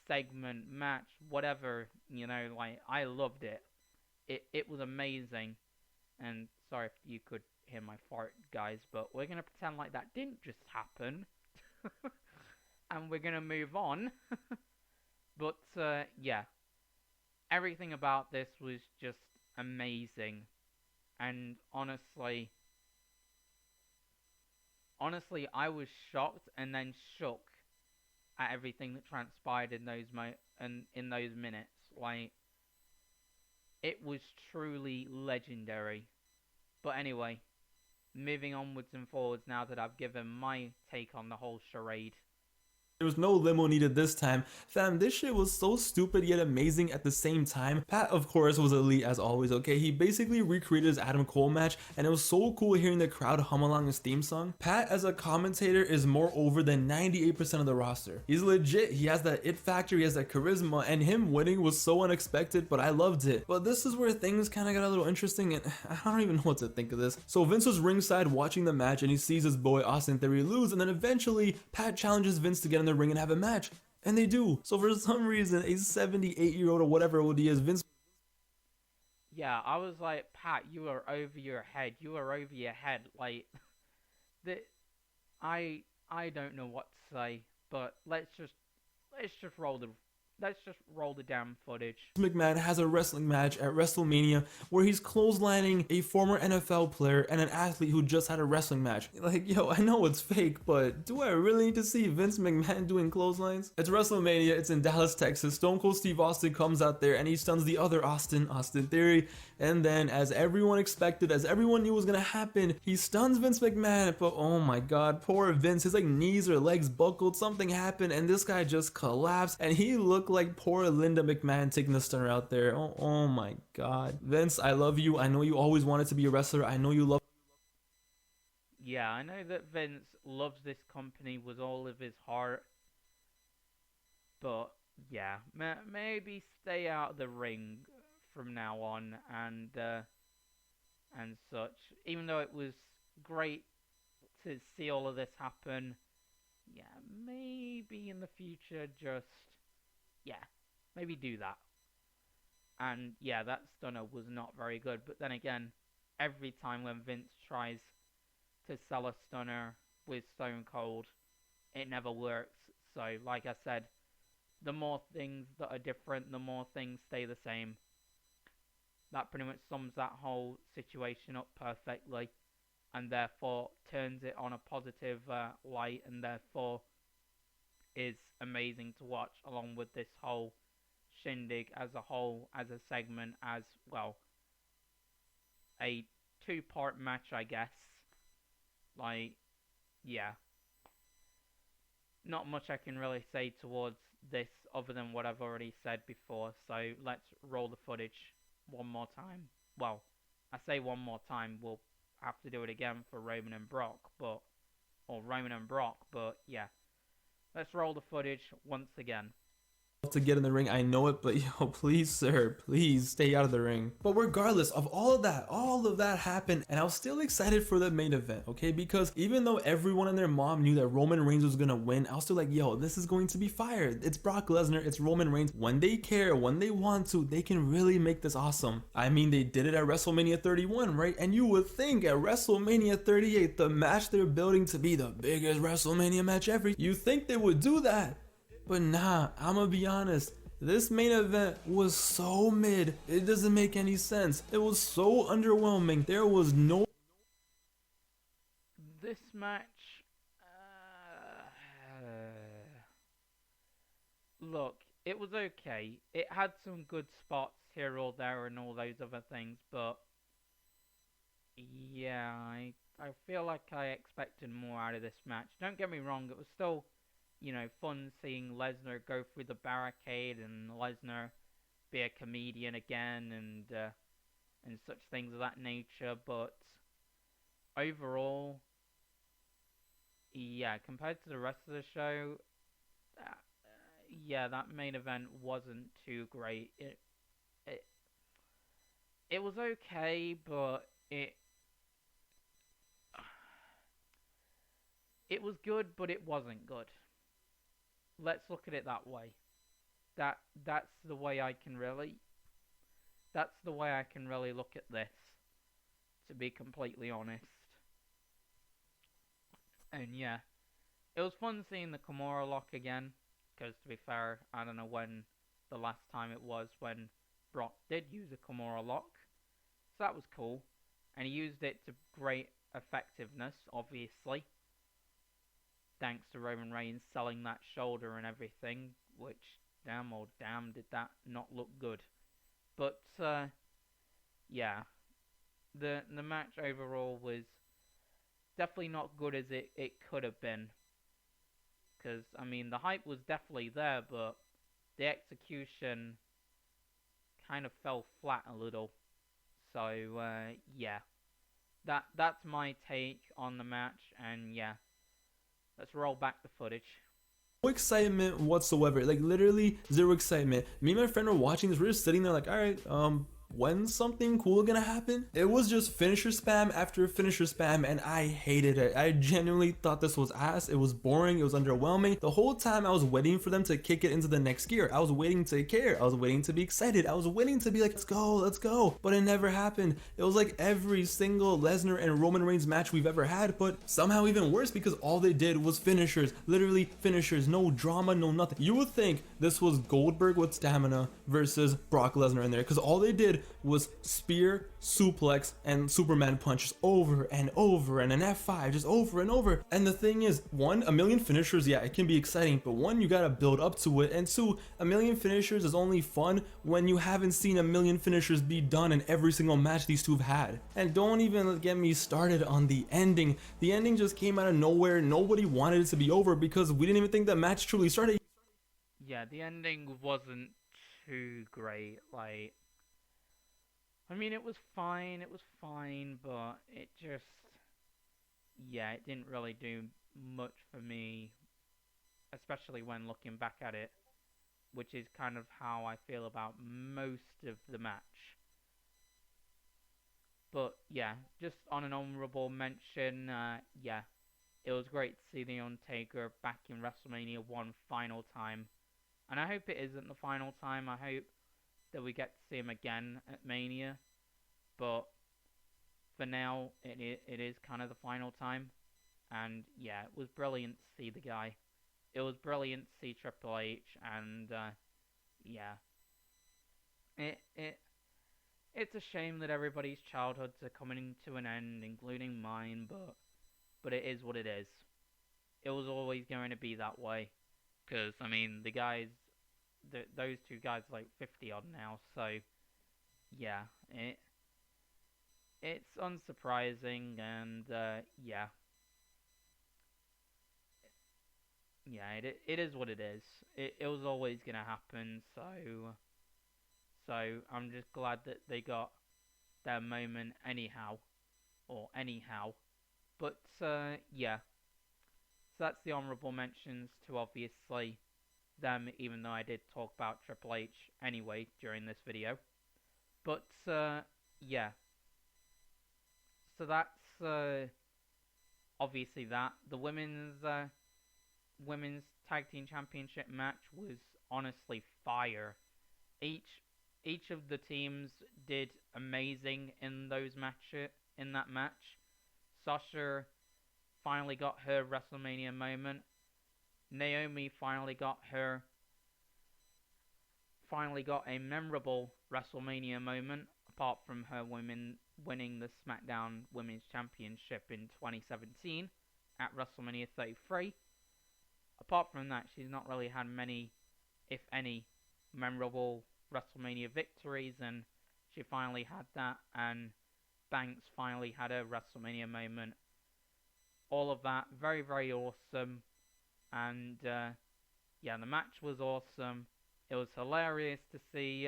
segment, match, whatever, you know, like, I loved it. It was amazing. And sorry if you could hear my fart, guys, but we're gonna pretend like that didn't just happen. And we're gonna move on. But yeah, everything about this was just amazing. And honestly, I was shocked and then shook at everything that transpired in those minutes. Like, it was truly legendary. But anyway, moving onwards and forwards now that I've given my take on the whole charade. There was no limo needed this time. Fam, this shit was so stupid yet amazing at the same time. Pat, of course, was elite as always, okay? He basically recreated his Adam Cole match, and it was so cool hearing the crowd hum along his theme song. Pat, as a commentator, is more over than 98% of the roster. He's legit, he has that it factor, he has that charisma, and him winning was so unexpected, but I loved it. But this is where things kind of got a little interesting, and I don't even know what to think of this. So Vince was ringside watching the match, and he sees his boy Austin Theory lose, and then eventually, Pat challenges Vince to get in the ring and have a match, and they do. So for some reason, a 78-year-old or whatever old he is, Vince. Yeah, I was like, Pat, you are over your head. You are over your head. Like, I don't know what to say, but let's just roll the damn footage. McMahon has a wrestling match at Wrestlemania where he's clotheslining a former NFL player and an athlete who just had a wrestling match. Like, yo, I know it's fake, but do I really need to see Vince McMahon doing clotheslines? It's Wrestlemania, it's in Dallas, Texas. Stone Cold Steve Austin comes out there and he stuns the other Austin Theory. And then, as everyone expected, as everyone knew was gonna happen, he stuns Vince McMahon, but oh my god, poor Vince, his like knees or legs buckled, something happened, and this guy just collapsed, and he looked like poor Linda McMahon taking the stunner out there. Oh my god. Vince, I love you. I know you always wanted to be a wrestler. I know you love. Yeah, I know that Vince loves this company with all of his heart, but yeah, maybe stay out of the ring from now on and such. Even though it was great to see all of this happen, yeah, maybe in the future maybe do that. And yeah, that stunner was not very good, but then again, every time when Vince tries to sell a stunner, with Stone Cold, it never works. So, like I said, the more things that are different, the more things stay the same. That pretty much sums that whole situation up perfectly, and therefore turns it on a positive light, and therefore is amazing to watch, along with this whole shindig as a whole, as a segment, as well, a two-part match, I guess. Like, yeah, not much I can really say towards this other than what I've already said before, so let's roll the footage one more time. Well, I say one more time, we'll have to do it again for Roman and Brock, but yeah. Let's roll the footage once again. To get in the ring, I know it, but yo, please, sir, please stay out of the ring. But regardless of all of that happened, and I was still excited for the main event, okay? Because even though everyone and their mom knew that Roman Reigns was gonna win, I was still like, yo, this is going to be fire. It's Brock Lesnar, it's Roman Reigns. When they care, when they want to, they can really make this awesome. I mean, they did it at WrestleMania 31, right? And you would think at WrestleMania 38, the match they're building to be the biggest WrestleMania match ever, you think they would do that. But nah, I'ma be honest, this main event was so mid, it doesn't make any sense. It was so underwhelming. There was no... This match... look, it was okay. It had some good spots here or there and all those other things, but... yeah, I feel like I expected more out of this match. Don't get me wrong, it was still... fun seeing Lesnar go through the barricade and Lesnar be a comedian again and such things of that nature. But overall, yeah, compared to the rest of the show, yeah, that main event wasn't too great. It it was okay, but it was good, but it wasn't good. Let's look at it that way. That's the way I can really look at this, to be completely honest. And yeah, it was fun seeing the Kimura lock again, because to be fair, I don't know when the last time it was when Brock did use a Kimura lock. So that was cool. And he used it to great effectiveness, obviously. Thanks to Roman Reigns selling that shoulder and everything, which, damn did that not look good. But, yeah, the match overall was definitely not good as it could have been. Because, I mean, the hype was definitely there, but the execution kind of fell flat a little. So, yeah, that's my take on the match, and yeah. Let's roll back the footage. No excitement whatsoever, like literally zero excitement. Me and my friend were watching this, we were just sitting there like, alright, when's something cool gonna happen? It was just finisher spam after finisher spam, and I hated it. I genuinely thought this was ass. It was boring, it was underwhelming. The whole time I was waiting for them to kick it into the next gear. I was waiting to care, I was waiting to be excited, I was waiting to be like, let's go, but it never happened. It was like every single Lesnar and Roman Reigns match we've ever had, but somehow even worse, because all they did was finishers, literally finishers, no drama, no nothing. You would think this was Goldberg with stamina versus Brock Lesnar in there, because all they did was spear, suplex, and Superman punches over and over, and an F5 just over and over. And the thing is, one, a million finishers, yeah, it can be exciting, but one, you gotta build up to it, and two, a million finishers is only fun when you haven't seen a million finishers be done in every single match these two have had. And don't even get me started on the ending. The ending just came out of nowhere. Nobody wanted it to be over because we didn't even think the match truly started. Yeah, the ending wasn't too great. Like, I mean, it was fine, but it just, yeah, it didn't really do much for me, especially when looking back at it, which is kind of how I feel about most of the match. But yeah, just on an honorable mention, yeah, it was great to see The Undertaker back in WrestleMania 1 final time. And I hope it isn't the final time. I hope that we get to see him again at Mania. But for now, it is kind of the final time. And yeah, it was brilliant to see the guy. It was brilliant to see Triple H, and yeah, it it's a shame that everybody's childhoods are coming to an end, including mine. But it is what it is. It was always going to be that way. Because I mean, the guys, those two guys are like 50 odd now, so yeah, it's unsurprising, and yeah, it is what it is. It was always gonna happen, so I'm just glad that they got their moment anyhow, or anyhow. But yeah, so that's the honourable mentions to obviously them, even though I did talk about Triple H anyway during this video. But yeah, so that's obviously that. The women's tag team championship match was honestly fire. Each each of the teams did amazing in that match. Sasha finally got her WrestleMania moment. Naomi finally got a memorable WrestleMania moment, apart from her winning the SmackDown Women's Championship in 2017 at WrestleMania 33. Apart from that, she's not really had many, if any, memorable WrestleMania victories, and she finally had that, and Banks finally had a WrestleMania moment. All of that, very, very awesome, and yeah, the match was awesome. It was hilarious to see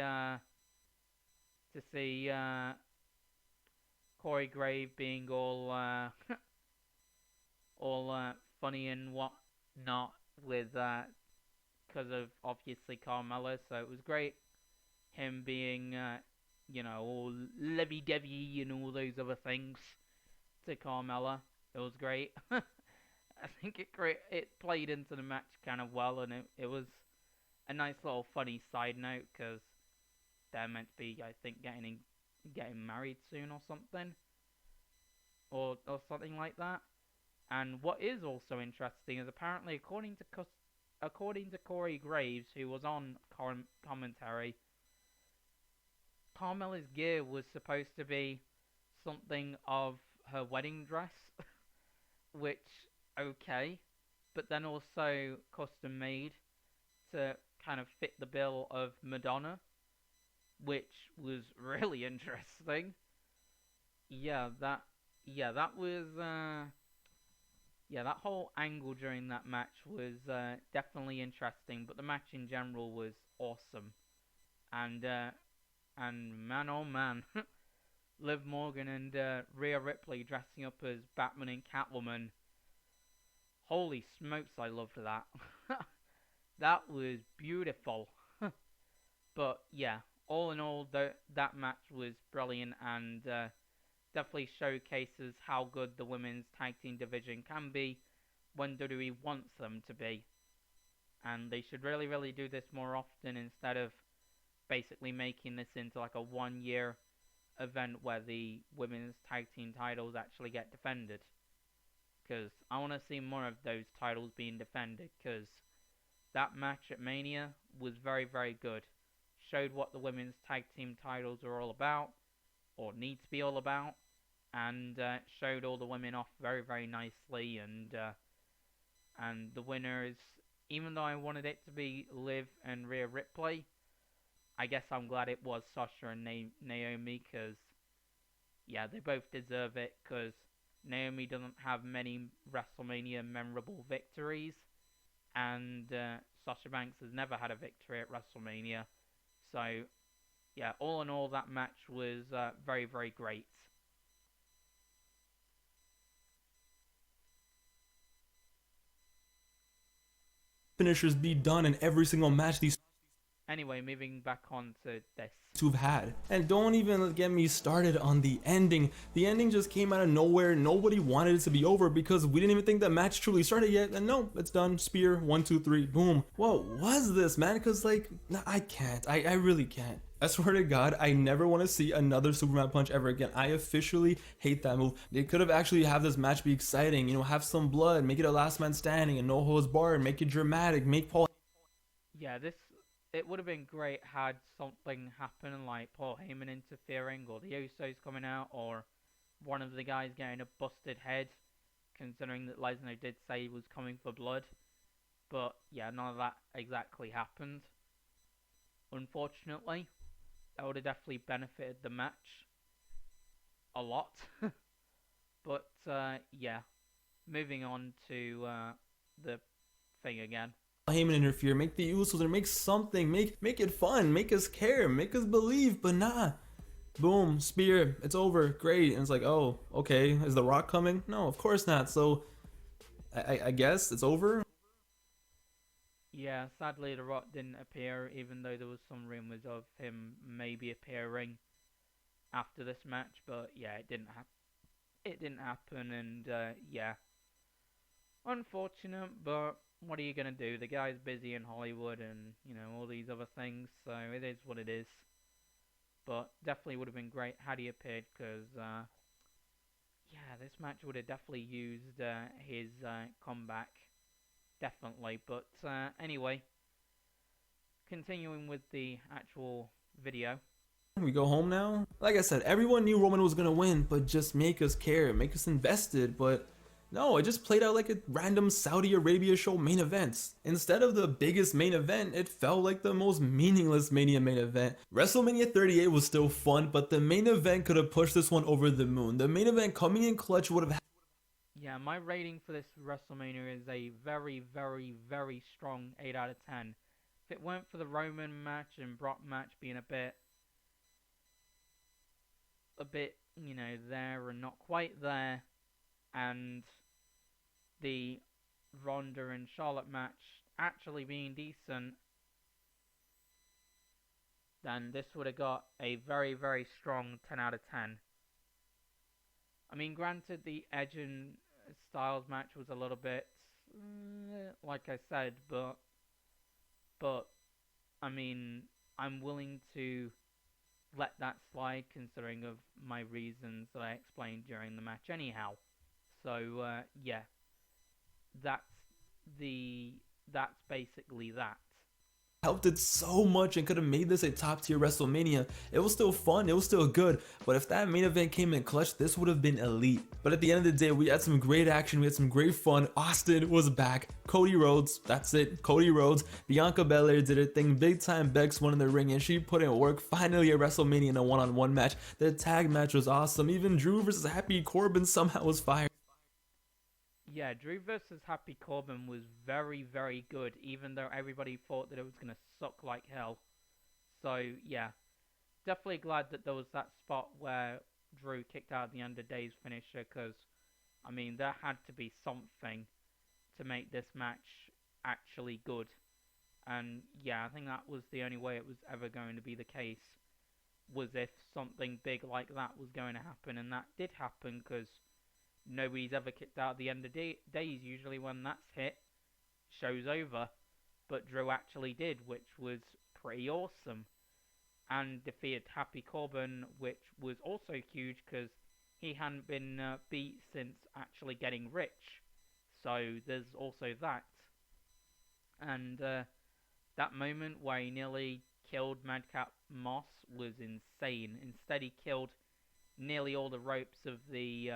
Corey Grave being all all funny and whatnot with because of obviously Carmella. So it was great him being all lovey-dovey and all those other things to Carmella. It was great. I think it played into the match kind of well, and it was a nice little funny side note because they're meant to be, I think, getting married soon or something, or something like that. And what is also interesting is apparently, according to Corey Graves, who was on commentary, Carmella's gear was supposed to be something of her wedding dress, which okay, but then also custom made to kind of fit the bill of Madonna, which was really interesting. Yeah, that was that whole angle during that match was definitely interesting, but the match in general was awesome. And man, oh man, Liv Morgan and Rhea Ripley dressing up as Batman and Catwoman. Holy smokes, I loved that. That was beautiful. But yeah, all in all, that match was brilliant, and definitely showcases how good the women's tag team division can be when WWE wants them to be. And they should really, really do this more often, instead of basically making this into like a 1 year event where the women's tag team titles actually get defended. Because I want to see more of those titles being defended, because that match at Mania was very, very good. Showed what the women's tag team titles are all about, or need to be all about, and showed all the women off very, very nicely. And the winners, even though I wanted it to be Liv and Rhea Ripley, I guess I'm glad it was Sasha and Naomi, because yeah, they both deserve it, because Naomi doesn't have many WrestleMania memorable victories, and Sasha Banks has never had a victory at WrestleMania. So yeah, all in all, that match was very, very great. Finishers be done in every single match these Anyway, moving back on to this. Two have had. And don't even get me started on the ending. The ending just came out of nowhere. Nobody wanted it to be over because we didn't even think that match truly started yet. And no, it's done. Spear, 1, 2, 3, boom. What was this, man? Because like, I can't. I really can't. I swear to God, I never want to see another Superman punch ever again. I officially hate that move. They could have actually have this match be exciting, have some blood, make it a last man standing, and no holds barred, make it dramatic, make Paul. Yeah, it would have been great had something happen like Paul Heyman interfering, or the Usos coming out, or one of the guys getting a busted head, considering that Lesnar did say he was coming for blood. But yeah, none of that exactly happened. Unfortunately, that would have definitely benefited the match a lot. But yeah, moving on to the thing again. Heyman interfere, make the Usos, or make something, make it fun, make us care, make us believe, but nah. Boom, spear, it's over, great. And it's like, oh, okay, is The Rock coming? No, of course not. So, I guess it's over. Yeah, sadly The Rock didn't appear, even though there was some rumors of him maybe appearing after this match. But yeah, it didn't happen. It didn't happen, and yeah, unfortunate. But what are you gonna do? The guy's busy in Hollywood, and all these other things. So it is what it is. But definitely would have been great had he appeared, because yeah, this match would have definitely used his comeback, definitely. But anyway, continuing with the actual video. We go home now. Like I said, everyone knew Roman was gonna win, but just make us care, make us invested. But no, it just played out like a random Saudi Arabia show main event. Instead of the biggest main event, it felt like the most meaningless Mania main event. WrestleMania 38 was still fun, but the main event could have pushed this one over the moon. The main event coming in clutch would have. Yeah, my rating for this WrestleMania is a very, very, very strong 8 out of 10. If it weren't for the Roman match and Brock match being a bit, there and not quite there, and the Ronda and Charlotte match actually being decent, then this would have got a very, very strong 10 out of 10. I mean, granted, the Edge and Styles match was a little bit, like I said, but I mean, I'm willing to let that slide considering of my reasons that I explained during the match anyhow. So yeah, that's that's basically that. Helped it so much and could have made this a top tier WrestleMania. It was still fun, it was still good, but if that main event came in clutch, this would have been elite. But at the end of the day, we had some great action, we had some great fun. Austin was back, Cody Rhodes, that's it, Cody Rhodes. Bianca Belair did her thing, big time. Bex won in the ring and she put in work. Finally a WrestleMania in a one-on-one match. The tag match was awesome. Even Drew versus Happy Corbin somehow was fire. Yeah, Drew versus Happy Corbin was very, very good, even though everybody thought that it was going to suck like hell. So, yeah, definitely glad that there was that spot where Drew kicked out the end of Days finisher, because, I mean, there had to be something to make this match actually good. And, yeah, I think that was the only way it was ever going to be the case, was if something big like that was going to happen, and that did happen, because nobody's ever kicked out at the end of days. Usually when that's hit, show's over. But Drew actually did, which was pretty awesome. And defeated Happy Corbin, which was also huge because he hadn't been beat since actually getting rich. So there's also that. And that moment where he nearly killed Madcap Moss was insane. Instead he killed nearly all the ropes of the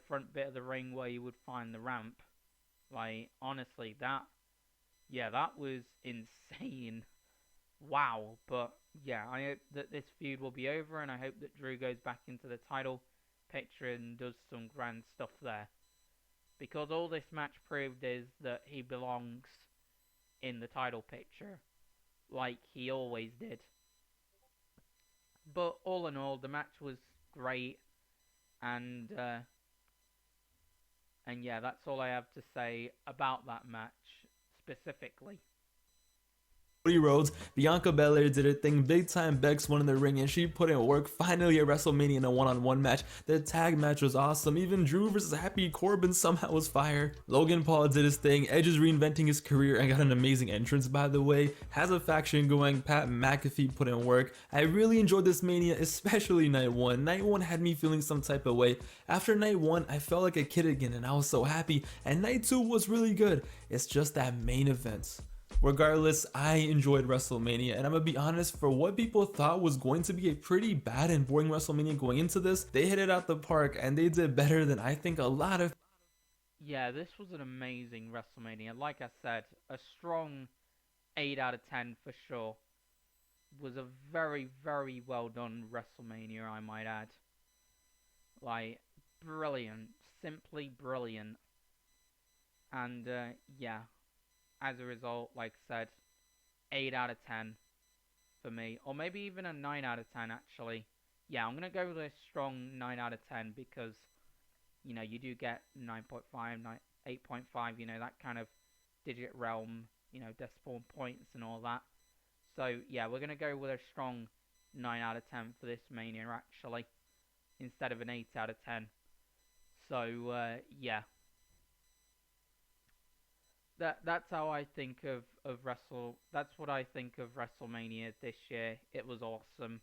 front bit of the ring where you would find the ramp. Like, honestly, that was insane. Wow. But yeah, I hope that this feud will be over, and I hope that Drew goes back into the title picture and does some grand stuff there. Because all this match proved is that he belongs in the title picture, like he always did. But all in all, the match was great. And yeah, that's all I have to say about that match specifically. Cody Rhodes, Bianca Belair did her thing, big time Bex won in the ring and she put in work, finally at WrestleMania in a one-on-one match. The tag match was awesome, even Drew versus Happy Corbin somehow was fire. Logan Paul did his thing, Edge is reinventing his career and got an amazing entrance by the way, has a faction going, Pat McAfee put in work. I really enjoyed this Mania, especially night one. Night one had me feeling some type of way. After night one, I felt like a kid again and I was so happy, and night two was really good. It's just that main event. Regardless, I enjoyed WrestleMania, and I'm gonna be honest, for what people thought was going to be a pretty bad and boring WrestleMania going into this, they hit it out the park and they did better than I think a lot of. Yeah, this was an amazing WrestleMania. Like I said, a strong 8 out of 10 for sure. Was a very, very well done WrestleMania, I might add. Like, brilliant. Simply brilliant. And, yeah. As a result, like I said, 8 out of 10 for me. Or maybe even a 9 out of 10, actually. Yeah, I'm going to go with a strong 9 out of 10 because, you know, you do get 9.5, 8.5, you know, that kind of digit realm, you know, decimal points and all that. So, yeah, we're going to go with a strong 9 out of 10 for this Mania, actually, instead of an 8 out of 10. So, yeah. That's how I think of that's what I think of WrestleMania this year. It was awesome.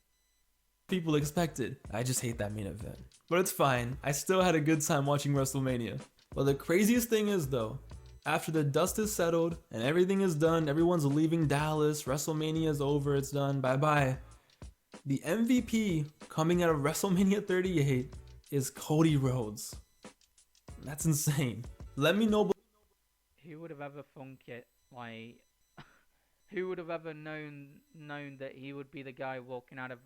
People expected. I just hate that main event. But it's fine. I still had a good time watching WrestleMania. But the craziest thing is though, after the dust is settled and everything is done, everyone's leaving Dallas, WrestleMania is over, it's done, bye-bye. The MVP coming out of WrestleMania 38 is Cody Rhodes. That's insane. Let me know. Who would have ever thunk it? Like, who would have ever known that he would be the guy walking out of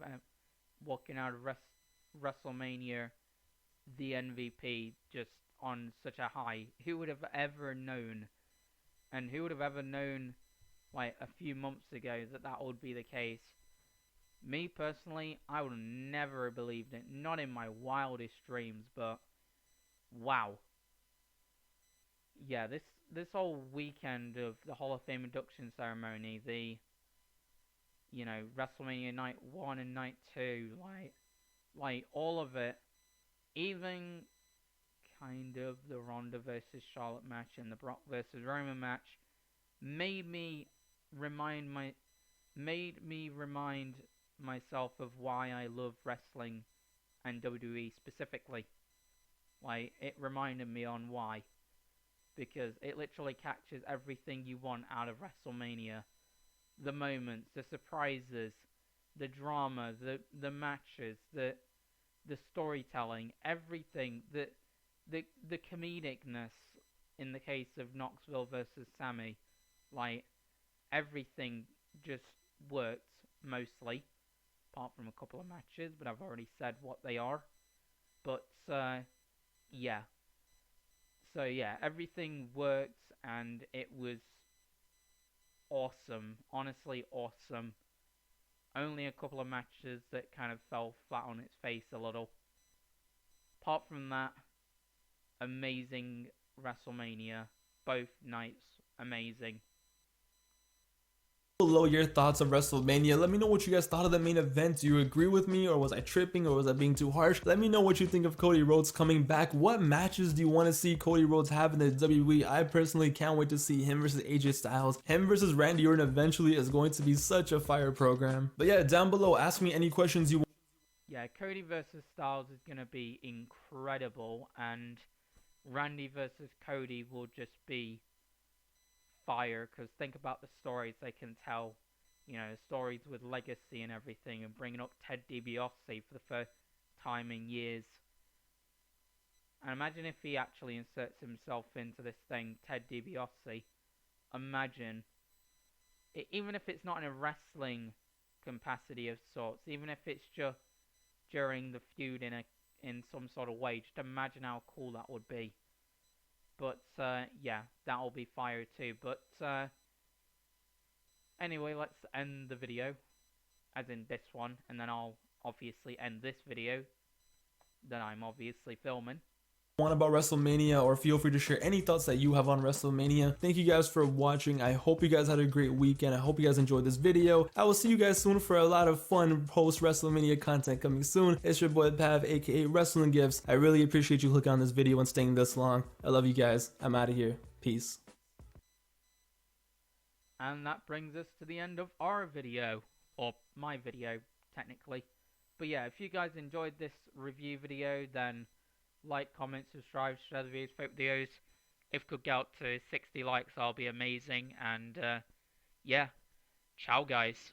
WrestleMania, the MVP, just on such a high? Who would have ever known? And who would have ever known, like a few months ago, that would be the case? Me personally, I would have never believed it. Not in my wildest dreams, but wow. Yeah, this whole weekend of the Hall of Fame induction ceremony, the, you know, WrestleMania night 1 and night 2, like all of it, even kind of the Ronda versus Charlotte match and the Brock versus Roman match, made me remind myself of why I love wrestling and WWE specifically. Like, it reminded me on why. Because it literally captures everything you want out of WrestleMania. The moments, the surprises, the drama, the matches, the storytelling, everything, the comedicness in the case of Knoxville versus Sammy. Like, everything just worked mostly, apart from a couple of matches, but I've already said what they are. But, yeah. So yeah, everything worked and it was awesome. Honestly awesome. Only a couple of matches that kind of fell flat on its face a little. Apart from that, amazing WrestleMania. Both nights amazing. Below your thoughts of WrestleMania. Let me know what you guys thought of the main event. Do you agree with me, or was I tripping, or was I being too harsh? Let me know what you think of Cody Rhodes coming back. What matches do you want to see Cody Rhodes have in the WWE? I personally can't wait to see him versus AJ Styles. Him versus Randy Orton eventually is going to be such a fire program. But yeah, down below, ask me any questions you want. Yeah, Cody versus Styles is going to be incredible, and Randy versus Cody will just be fire, because think about the stories they can tell, you know, stories with legacy and everything, and bringing up Ted DiBiase for the first time in years. And imagine if he actually inserts himself into this thing, Ted DiBiase. Imagine, even if it's not in a wrestling capacity of sorts, even if it's just during the feud in some sort of way, just imagine how cool that would be. But, yeah, that'll be fire too. But, anyway, let's end the video, as in this one, and then I'll obviously end this video that I'm obviously filming. want about WrestleMania, or feel free to share any thoughts that you have on WrestleMania. Thank you guys for watching. I hope you guys had a great weekend. I hope you guys enjoyed this video. I will see you guys soon for a lot of fun post WrestleMania content coming soon. It's your boy Pav, aka Wrestling Gifts. I really appreciate you clicking on this video and staying this long. I love you guys. I'm out of here. Peace. And that brings us to the end of our video, or my video, technically. But yeah, if you guys enjoyed this review video, then like, comment, subscribe, share the videos, favorite videos. If could get out to 60 likes, I'll be amazing. And yeah, ciao guys.